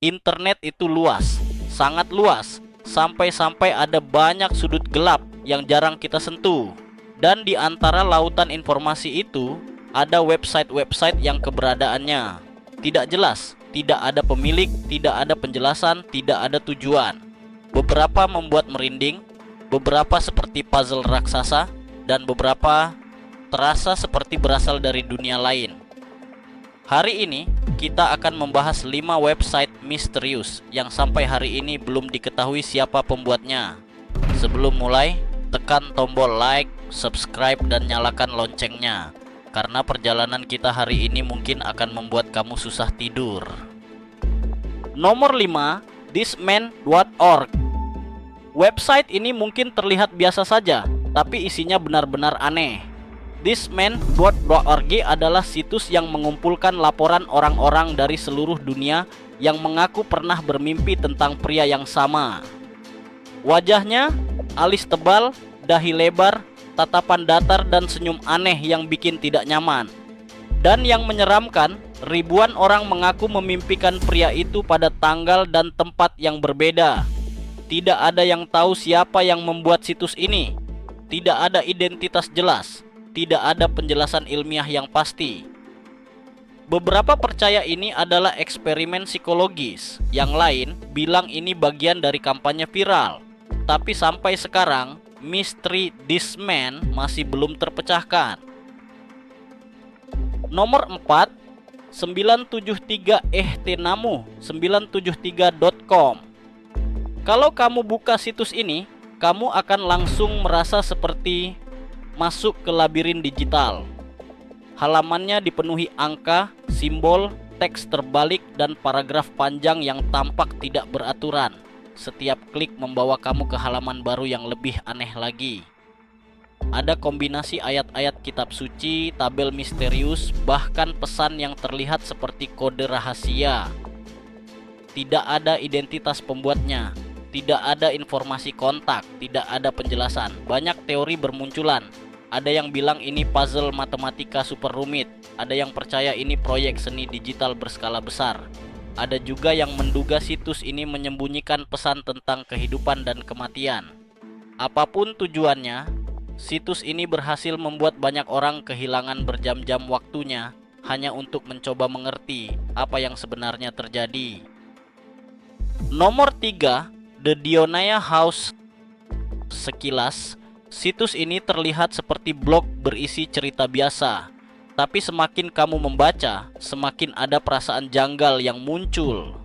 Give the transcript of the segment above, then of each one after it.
Internet itu luas, sangat luas, sampai-sampai ada banyak sudut gelap yang jarang kita sentuh. Dan di antara lautan informasi itu, ada website-website yang keberadaannya tidak jelas, tidak ada pemilik, tidak ada penjelasan, tidak ada tujuan. Beberapa membuat merinding, beberapa seperti puzzle raksasa, dan beberapa terasa seperti berasal dari dunia lain. Hari ini kita akan membahas 5 website misterius yang sampai hari ini belum diketahui siapa pembuatnya. Sebelum mulai, tekan tombol like, subscribe, dan nyalakan loncengnya, karena perjalanan kita hari ini mungkin akan membuat kamu susah tidur. Nomor 5, thisman.org. Website ini mungkin terlihat biasa saja, tapi isinya benar-benar aneh. Thisman.org adalah situs yang mengumpulkan laporan orang-orang dari seluruh dunia yang mengaku pernah bermimpi tentang pria yang sama. Wajahnya, alis tebal, dahi lebar, tatapan datar, dan senyum aneh yang bikin tidak nyaman. Dan yang menyeramkan, ribuan orang mengaku memimpikan pria itu pada tanggal dan tempat yang berbeda. Tidak ada yang tahu siapa yang membuat situs ini. Tidak ada identitas jelas. Tidak ada penjelasan ilmiah yang pasti. Beberapa percaya ini adalah eksperimen psikologis. Yang lain bilang ini bagian dari kampanye viral. Tapi sampai sekarang, misteri Thisman masih belum terpecahkan. Nomor 4, 973 973.com. Kalau kamu buka situs ini, kamu akan langsung merasa seperti masuk ke labirin digital. Halamannya dipenuhi angka, simbol, teks terbalik, dan paragraf panjang yang tampak tidak beraturan. Setiap klik membawa kamu ke halaman baru yang lebih aneh lagi. Ada kombinasi ayat-ayat kitab suci, tabel misterius, bahkan pesan yang terlihat seperti kode rahasia. Tidak ada identitas pembuatnya, tidak ada informasi kontak, tidak ada penjelasan. Banyak teori bermunculan. Ada yang bilang ini puzzle matematika super rumit. Ada yang percaya ini proyek seni digital berskala besar. Ada juga yang menduga situs ini menyembunyikan pesan tentang kehidupan dan kematian. Apapun tujuannya, situs ini berhasil membuat banyak orang kehilangan berjam-jam waktunya hanya untuk mencoba mengerti apa yang sebenarnya terjadi. Nomor 3, The Dionaya House. Sekilas, situs ini terlihat seperti blog berisi cerita biasa. Tapi semakin kamu membaca, semakin ada perasaan janggal yang muncul.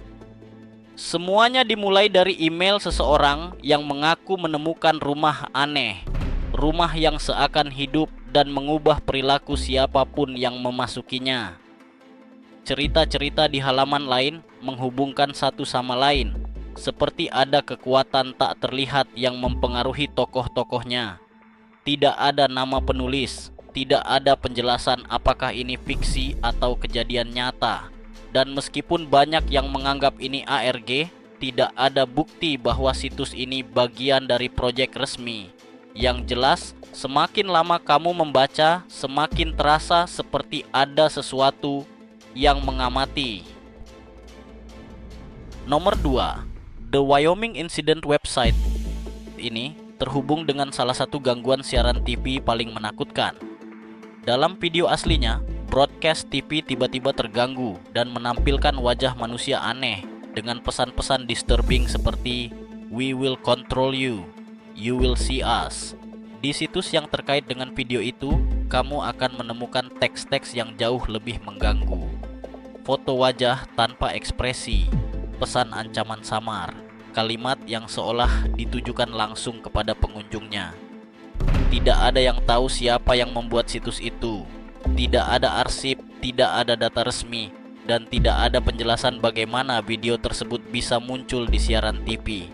Semuanya dimulai dari email seseorang yang mengaku menemukan rumah aneh. Rumah yang seakan hidup dan mengubah perilaku siapapun yang memasukinya. Cerita-cerita di halaman lain menghubungkan satu sama lain, seperti ada kekuatan tak terlihat yang mempengaruhi tokoh-tokohnya. Tidak ada nama penulis, tidak ada penjelasan apakah ini fiksi atau kejadian nyata. Dan meskipun banyak yang menganggap ini ARG, tidak ada bukti bahwa situs ini bagian dari proyek resmi. Yang jelas, semakin lama kamu membaca, semakin terasa seperti ada sesuatu yang mengamati. Nomor 2, The Wyoming Incident website. Ini terhubung dengan salah satu gangguan siaran TV paling menakutkan. Dalam video aslinya, broadcast TV tiba-tiba terganggu dan menampilkan wajah manusia aneh dengan pesan-pesan disturbing seperti "We will control you, you will see us." Di situs yang terkait dengan video itu, kamu akan menemukan teks-teks yang jauh lebih mengganggu. Foto wajah tanpa ekspresi, pesan ancaman samar, kalimat yang seolah ditujukan langsung kepada pengunjungnya. Tidak ada yang tahu siapa yang membuat situs itu. Tidak ada arsip, tidak ada data resmi, dan tidak ada penjelasan bagaimana video tersebut bisa muncul di siaran TV.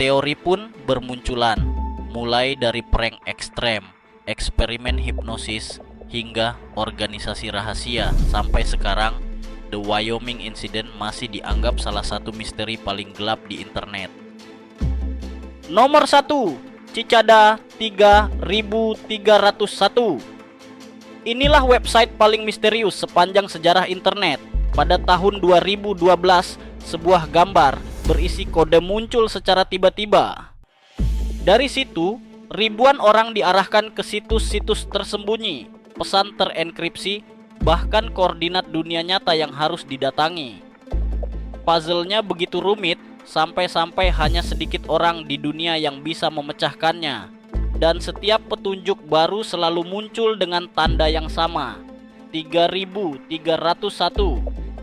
Teori pun bermunculan, mulai dari prank ekstrem, eksperimen hipnosis, hingga organisasi rahasia. Sampai sekarang, The Wyoming Incident masih dianggap salah satu misteri paling gelap di internet. Nomor 1, Cicada 3301. Inilah website paling misterius sepanjang sejarah internet. Pada tahun 2012, sebuah gambar berisi kode muncul secara tiba-tiba. Dari situ, ribuan orang diarahkan ke situs-situs tersembunyi, pesan terenkripsi, bahkan koordinat dunia nyata yang harus didatangi. Puzzle-nya begitu rumit, sampai-sampai hanya sedikit orang di dunia yang bisa memecahkannya. Dan setiap petunjuk baru selalu muncul dengan tanda yang sama, 3301.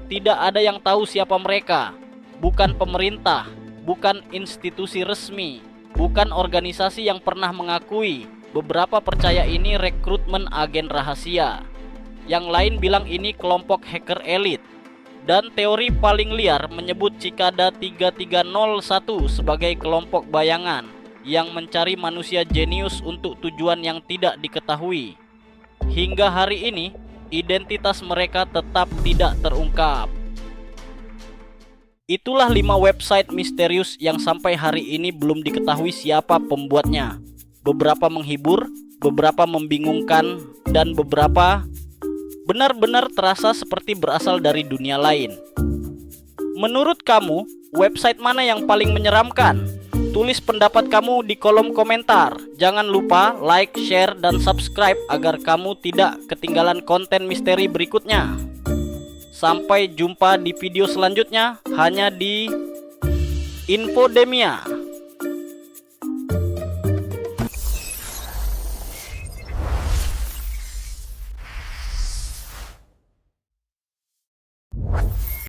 Tidak ada yang tahu siapa mereka. Bukan pemerintah, bukan institusi resmi, bukan organisasi yang pernah mengakui. Beberapa percaya ini rekrutmen agen rahasia. Yang lain bilang ini kelompok hacker elit. Dan teori paling liar menyebut Cicada 3301 sebagai kelompok bayangan yang mencari manusia jenius untuk tujuan yang tidak diketahui. Hingga hari ini, identitas mereka tetap tidak terungkap. Itulah 5 website misterius yang sampai hari ini belum diketahui siapa pembuatnya. Beberapa menghibur, beberapa membingungkan, dan beberapa benar-benar terasa seperti berasal dari dunia lain. Menurut kamu, website mana yang paling menyeramkan? Tulis pendapat kamu di kolom komentar. Jangan lupa like, share, dan subscribe agar kamu tidak ketinggalan konten misteri berikutnya. Sampai jumpa di video selanjutnya hanya di Infodemia.